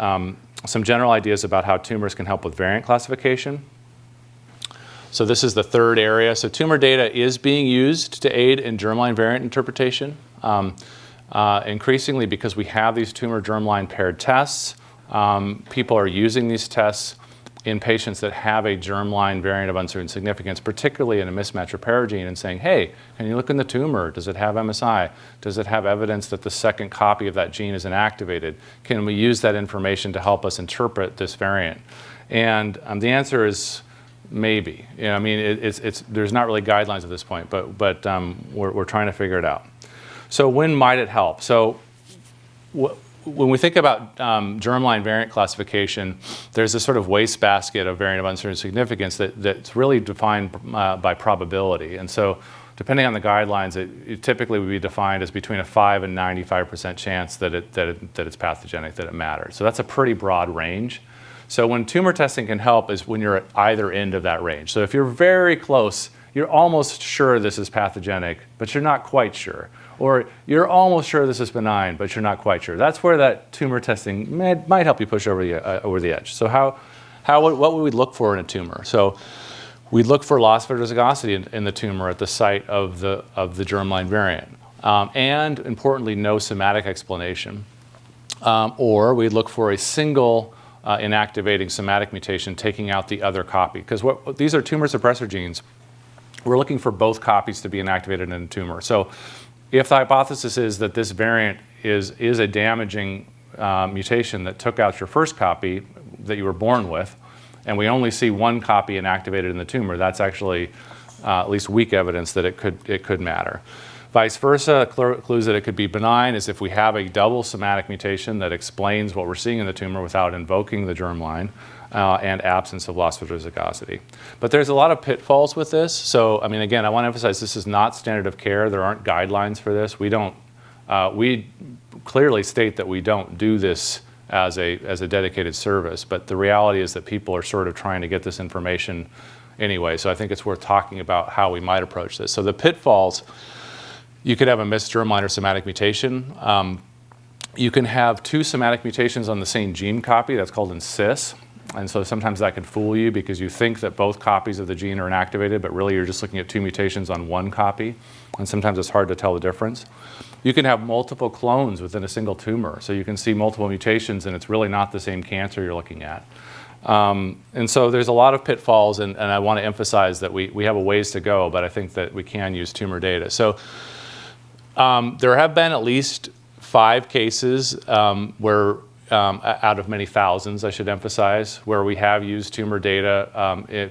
some general ideas about how tumors can help with variant classification. So this is the third area. So tumor data is being used to aid in germline variant interpretation. Increasingly, because we have these tumor germline paired tests, people are using these tests in patients that have a germline variant of uncertain significance, particularly in a mismatch repair gene, and saying, hey, can you look in the tumor? Does it have MSI? Does it have evidence that the second copy of that gene is inactivated? Can we use that information to help us interpret this variant? And the answer is maybe. You know, I mean, there's not really guidelines at this point, but we're trying to figure it out. So when might it help? So when we think about germline variant classification, there's this sort of wastebasket of variant of uncertain significance that's really defined by probability. And so depending on the guidelines, it typically would be defined as between a 5 and 95% chance that it's pathogenic, that it matters. So that's a pretty broad range. So when tumor testing can help is when you're at either end of that range. So if you're very close, you're almost sure this is pathogenic, but you're not quite sure. Or you're almost sure this is benign, but you're not quite sure. That's where that tumor testing might help you push over the edge. So what would we look for in a tumor? So we'd look for loss of heterozygosity in the tumor at the site of the germline variant. And importantly, no somatic explanation. Or we'd look for a single inactivating somatic mutation taking out the other copy. Because these are tumor suppressor genes. We're looking for both copies to be inactivated in a tumor. So if the hypothesis is that this variant is a damaging mutation that took out your first copy that you were born with, and we only see one copy inactivated in the tumor, that's actually at least weak evidence that it could matter. Vice versa, clues that it could be benign is if we have a double somatic mutation that explains what we're seeing in the tumor without invoking the germline, and absence of loss of heterozygosity. But there's a lot of pitfalls with this. So, I mean, again, I want to emphasize this is not standard of care. There aren't guidelines for this. We clearly state that we don't do this as a dedicated service, but the reality is that people are sort of trying to get this information anyway. So I think it's worth talking about how we might approach this. So the pitfalls, you could have a missed germline or somatic mutation. You can have two somatic mutations on the same gene copy. That's called in cis. And so sometimes that can fool you because you think that both copies of the gene are inactivated, but really you're just looking at two mutations on one copy. And sometimes it's hard to tell the difference. You can have multiple clones within a single tumor. So you can see multiple mutations and it's really not the same cancer you're looking at. And so there's a lot of pitfalls, and I want to emphasize that we have a ways to go, but I think that we can use tumor data. So there have been at least 5 cases where out of many thousands, I should emphasize, where we have used tumor data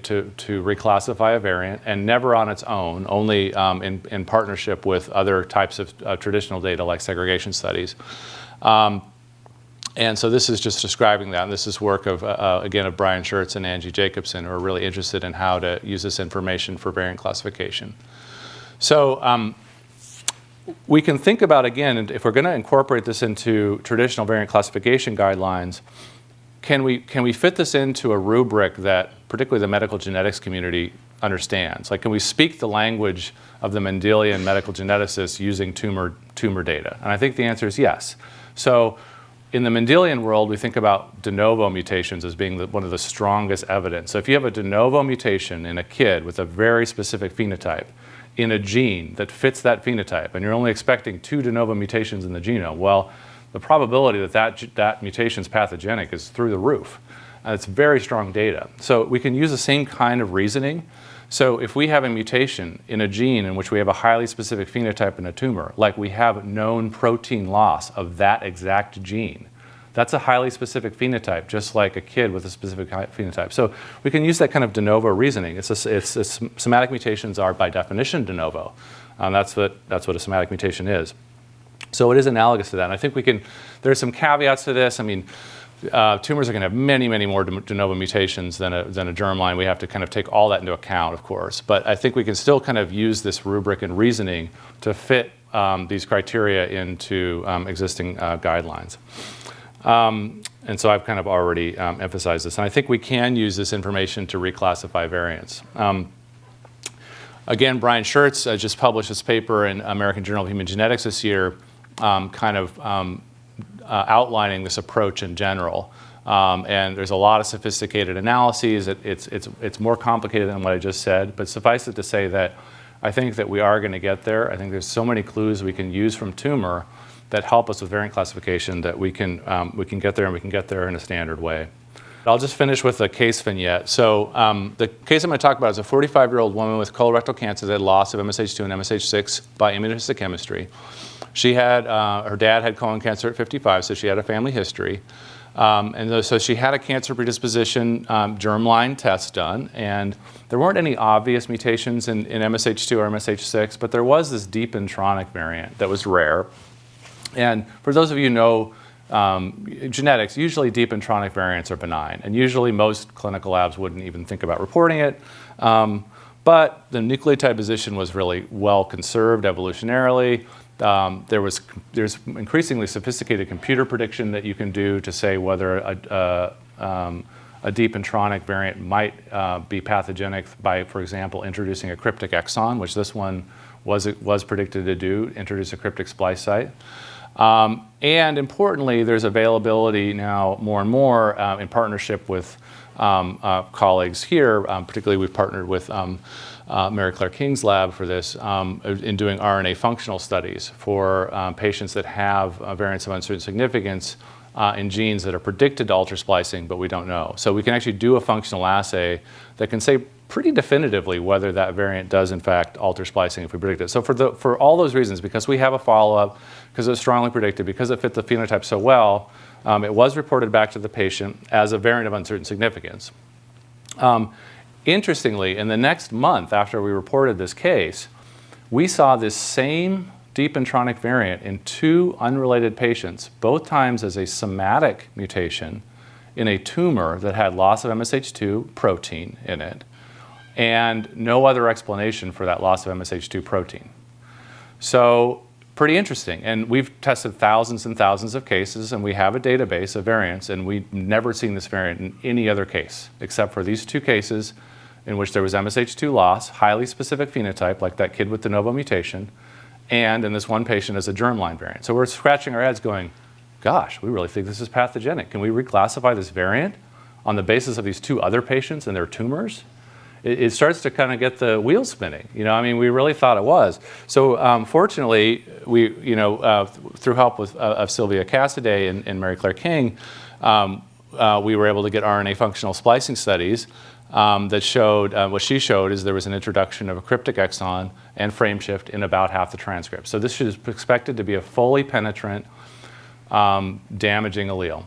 to reclassify a variant, and never on its own, only in partnership with other types of traditional data like segregation studies. And so this is just describing that. And this is work of, again, of Brian Schertz and Angie Jacobson, who are really interested in how to use this information for variant classification. So we can think about, again, if we're going to incorporate this into traditional variant classification guidelines, can we fit this into a rubric that particularly the medical genetics community understands? Like, can we speak the language of the Mendelian medical geneticists using tumor data? And I think the answer is yes. So in the Mendelian world, we think about de novo mutations as being one of the strongest evidence. So if you have a de novo mutation in a kid with a very specific phenotype, in a gene that fits that phenotype, and you're only expecting 2 de novo mutations in the genome, well, the probability that mutation is pathogenic is through the roof. And it's very strong data. So we can use the same kind of reasoning. So if we have a mutation in a gene in which we have a highly specific phenotype in a tumor, like we have known protein loss of that exact gene, that's a highly specific phenotype, just like a kid with a specific phenotype. So we can use that kind of de novo reasoning. Somatic mutations are by definition de novo. That's what a somatic mutation is. So it is analogous to that. And I think there's some caveats to this. I mean, tumors are going to have many, many more de novo mutations than a germline. We have to kind of take all that into account, of course. But I think we can still kind of use this rubric and reasoning to fit these criteria into existing guidelines. And so I've kind of already emphasized this. And I think we can use this information to reclassify variants. Again, Brian Schertz just published this paper in American Journal of Human Genetics this year, outlining this approach in general. And there's a lot of sophisticated analyses. It's more complicated than what I just said, but suffice it to say that I think that we are going to get there. I think there's so many clues we can use from tumor that help us with variant classification that we can get there, and we can get there in a standard way. I'll just finish with a case vignette. So the case I'm going to talk about is a 45-year-old woman with colorectal cancer that had loss of MSH2 and MSH6 by immunohistochemistry. She had, her dad had colon cancer at 55, so she had a family history. So she had a cancer predisposition germline test done, and there weren't any obvious mutations in MSH2 or MSH6, but there was this deep intronic variant that was rare. And for those of you who know genetics, usually deep intronic variants are benign, and usually most clinical labs wouldn't even think about reporting it. But the nucleotide position was really well conserved evolutionarily. There's increasingly sophisticated computer prediction that you can do to say whether a deep intronic variant might be pathogenic by, for example, introducing a cryptic exon, which this one was predicted to do, introduce a cryptic splice site. And importantly, there's availability now more and more in partnership with colleagues here. Particularly, we've partnered with Mary Claire King's lab for this in doing RNA functional studies for patients that have variants of uncertain significance in genes that are predicted to alter splicing, but we don't know. So we can actually do a functional assay that can say pretty definitively whether that variant does in fact alter splicing if we predict it. So for all those reasons, because we have a follow-up, because it was strongly predicted, because it fit the phenotype so well, it was reported back to the patient as a variant of uncertain significance. Interestingly, in the next month after we reported this case, we saw this same deep intronic variant in 2 unrelated patients, both times as a somatic mutation in a tumor that had loss of MSH2 protein in it, and no other explanation for that loss of MSH2 protein. So pretty interesting. And we've tested thousands and thousands of cases, and we have a database of variants, and we've never seen this variant in any other case, except for these 2 cases in which there was MSH2 loss, highly specific phenotype, like that kid with de novo mutation, and in this one patient as a germline variant. So we're scratching our heads going, gosh, we really think this is pathogenic. Can we reclassify this variant on the basis of these 2 other patients and their tumors? It starts to kind of get the wheels spinning. You know, I mean, we really thought it was. So fortunately, we, through help of Sylvia Cassidy and Mary Claire King, we were able to get RNA functional splicing studies that showed, what she showed is there was an introduction of a cryptic exon and frame shift in about half the transcript. So this is expected to be a fully penetrant damaging allele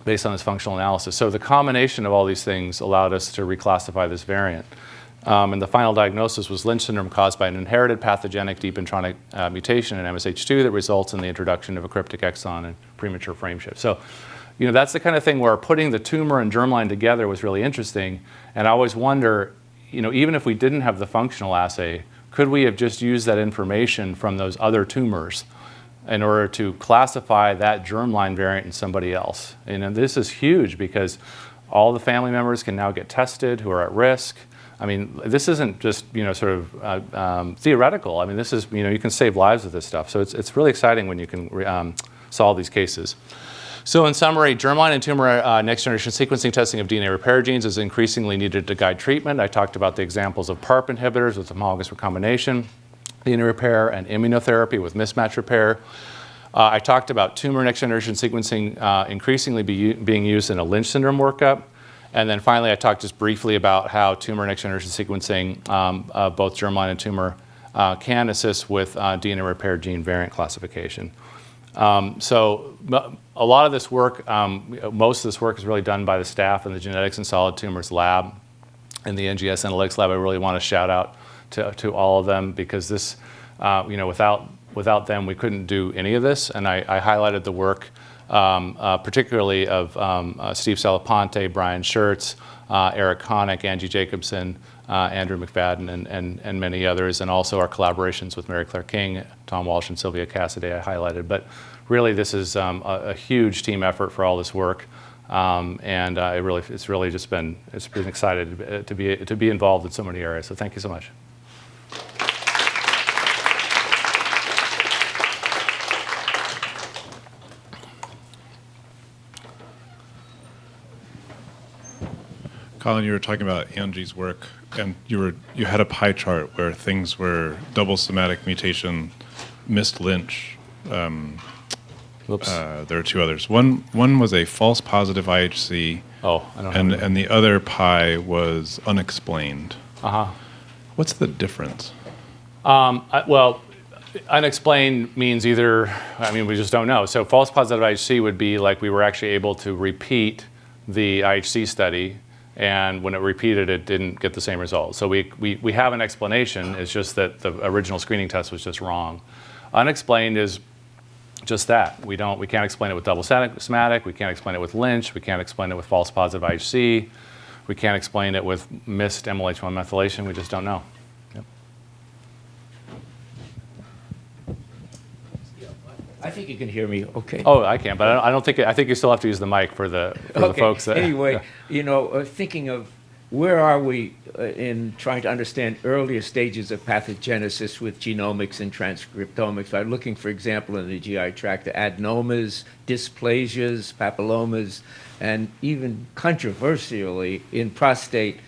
based on this functional analysis. So the combination of all these things allowed us to reclassify this variant. And the final diagnosis was Lynch syndrome caused by an inherited pathogenic deep intronic mutation in MSH2 that results in the introduction of a cryptic exon and premature frame shift. So, that's the kind of thing where putting the tumor and germline together was really interesting. And I always wonder, even if we didn't have the functional assay, could we have just used that information from those other tumors in order to classify that germline variant in somebody else? And this is huge because all the family members can now get tested who are at risk. I mean, this isn't just, theoretical. I mean, this is, you can save lives with this stuff. So it's really exciting when you can solve these cases. So in summary, germline and tumor next-generation sequencing testing of DNA repair genes is increasingly needed to guide treatment. I talked about the examples of PARP inhibitors with homologous recombination, DNA repair, and immunotherapy with mismatch repair. I talked about tumor next-generation sequencing increasingly being used in a Lynch syndrome workup. And then finally, I talked just briefly about how tumor next-generation sequencing, both germline and tumor, can assist with DNA repair gene variant classification. So a lot of this work, most of this work is really done by the staff in the Genetics and Solid Tumors lab and the NGS Analytics lab. I really want to shout out to all of them because this, without them, we couldn't do any of this. And I highlighted the work particularly of Steve Salaponte, Brian Schertz, Eric Connick, Angie Jacobson, Andrew McFadden, and many others, and also our collaborations with Mary Claire King, Tom Walsh, and Sylvia Cassidy I highlighted. But really, this is a huge team effort for all this work, and it's really just been excited to be involved in so many areas. So thank you so much. Colin, you were talking about Angie's work, and you had a pie chart where things were double somatic mutation, missed Lynch. There are 2 others. One was a false positive IHC. Oh, I don't know. And the other pi was unexplained. Uh-huh. What's the difference? Well, unexplained means either, I mean, we just don't know. So false positive IHC would be like we were actually able to repeat the IHC study, and when it repeated, it didn't get the same result. So we have an explanation. It's just that the original screening test was just wrong. Unexplained is just that. We can't explain it with double somatic. We can't explain it with Lynch. We can't explain it with false positive IHC. We can't explain it with missed MLH1 methylation. We just don't know. Yep. I think you can hear me okay. Oh, I can, but I don't think, I think you still have to use the mic for the folks that. Anyway, Yeah. you know, thinking of where are we in trying to understand earlier stages of pathogenesis with genomics and transcriptomics by looking, for example, in the GI tract, adenomas, dysplasias, papillomas, and even controversially in prostate,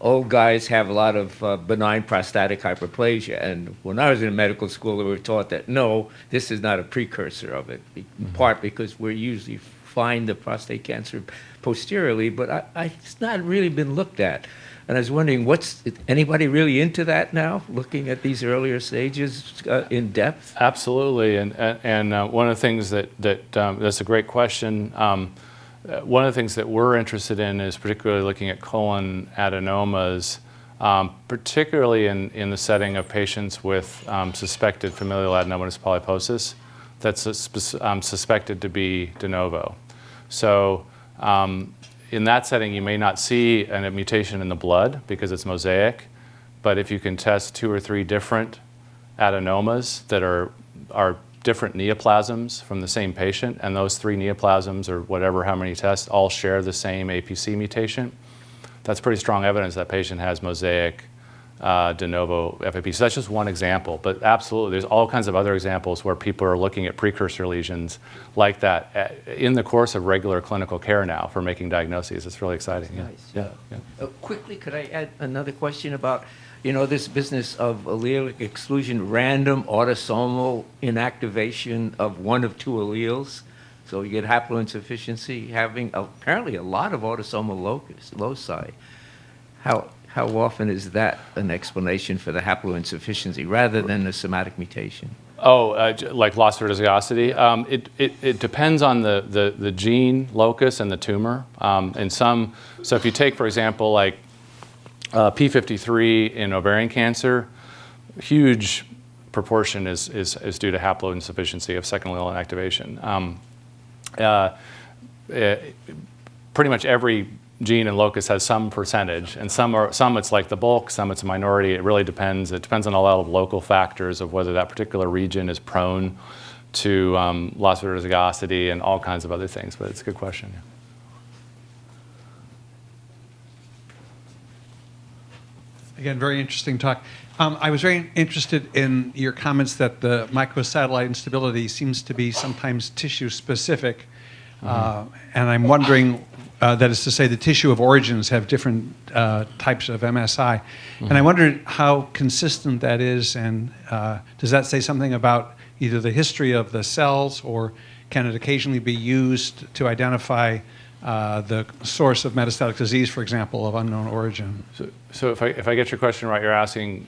old guys have a lot of benign prostatic hyperplasia. And when I was in medical school, we were taught that, no, this is not a precursor of it, in part because we're usually find the prostate cancer posteriorly, but it's not really been looked at. And I was wondering, anybody really into that now, looking at these earlier stages in depth? Absolutely, and one of the things that's a great question. One of the things that we're interested in is particularly looking at colon adenomas, particularly in the setting of patients with suspected familial adenomatous polyposis that's suspected to be de novo. So in that setting, you may not see a mutation in the blood because it's mosaic, but if you can test 2 or 3 different adenomas that are different neoplasms from the same patient, and those 3 neoplasms or whatever, how many tests, all share the same APC mutation, that's pretty strong evidence that patient has mosaic de novo FAP. So that's just one example, but absolutely, there's all kinds of other examples where people are looking at precursor lesions like that in the course of regular clinical care now for making diagnoses. It's really exciting. Yeah. Nice. Yeah. Quickly, could I add another question about, you know, this business of allelic exclusion, random autosomal inactivation of one of 2 alleles? So you get haploinsufficiency having apparently a lot of autosomal loci. How often is that an explanation for the haploinsufficiency rather than a somatic mutation? Oh, like loss of rhesigosity? It depends on the gene locus and the tumor. So if you take, for example, like P53 in ovarian cancer, huge proportion is due to haploinsufficiency of second allele inactivation. Pretty much every gene and locus has some percentage, and some it's like the bulk, some it's a minority. It really depends. It depends on a lot of local factors of whether that particular region is prone to loss of rhesigosity and all kinds of other things. But it's a good question. Yeah. Again, very interesting talk. I was very interested in your comments that the microsatellite instability seems to be sometimes tissue specific. And I'm wondering, that is to say, the tissue of origins have different types of MSI. And I wondered how consistent that is, and does that say something about either the history of the cells, or can it occasionally be used to identify the source of metastatic disease, for example, of unknown origin? So if I get your question right, you're asking,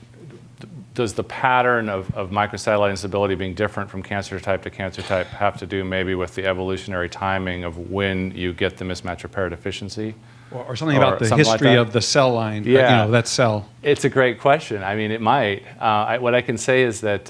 does the pattern of microsatellite instability being different from cancer type to cancer type have to do maybe with the evolutionary timing of when you get the mismatch repair deficiency? Or something about the history of the cell line, yeah. You know, that cell. It's a great question. I mean, it might. What I can say is that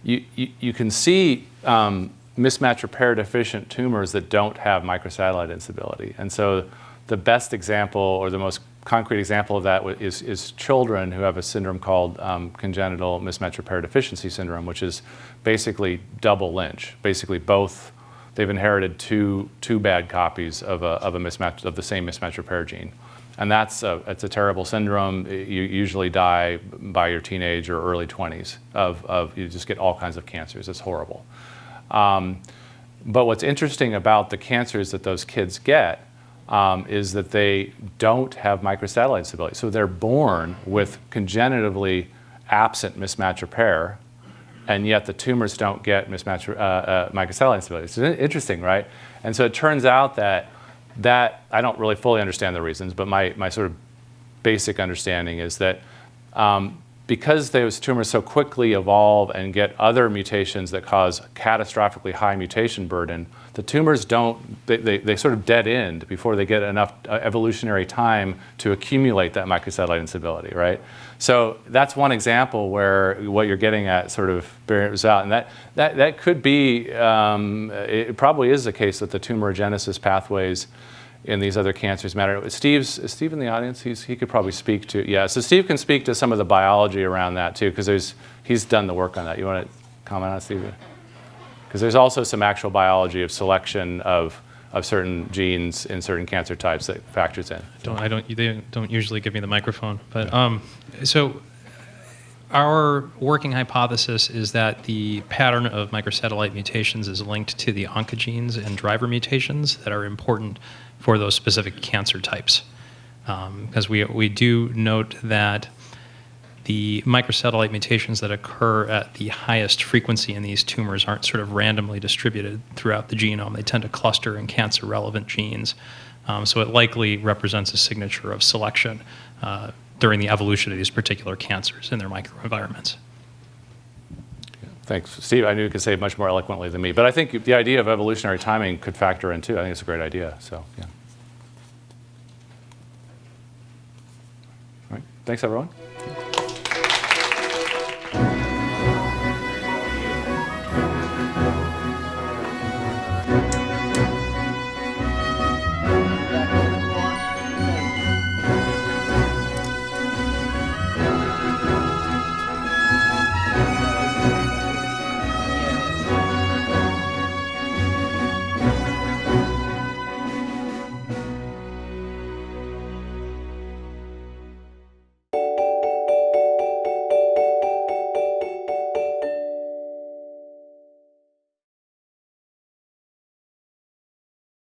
you can see mismatch repair deficient tumors that don't have microsatellite instability. And so the best example, or the most concrete example of that is children who have a syndrome called congenital mismatch repair deficiency syndrome, which is basically double Lynch. Basically both, they've inherited two bad copies of a mismatch, of the same mismatch repair gene. And it's a terrible syndrome. You usually die by your teenage or early 20s you just get all kinds of cancers. It's horrible. But what's interesting about the cancers that those kids get is that they don't have microsatellite instability. So they're born with congenitally absent mismatch repair, and yet the tumors don't get microsatellite instability. It's interesting, right? And so it turns out that that, I don't really fully understand the reasons, but my sort of basic understanding is that because those tumors so quickly evolve and get other mutations that cause catastrophically high mutation burden, the tumors they sort of dead end before they get enough evolutionary time to accumulate that microsatellite instability, right? So that's one example where what you're getting at sort of bears out. And that could be, it probably is the case that the tumorigenesis pathways in these other cancers matter. Is Steve in the audience? He could probably speak to, yeah. So Steve can speak to some of the biology around that too, because he's done the work on that. You want to comment on it, Steve? Because there's also some actual biology of selection of certain genes in certain cancer types that factors in. They don't usually give me the microphone, but so our working hypothesis is that the pattern of microsatellite mutations is linked to the oncogenes and driver mutations that are important for those specific cancer types. Because we do note that the microsatellite mutations that occur at the highest frequency in these tumors aren't sort of randomly distributed throughout the genome. They tend to cluster in cancer-relevant genes. So it likely represents a signature of selection during the evolution of these particular cancers in their microenvironments. Thanks. Steve, I knew you could say it much more eloquently than me, but I think the idea of evolutionary timing could factor in too. I think it's a great idea, so yeah. All right, thanks everyone.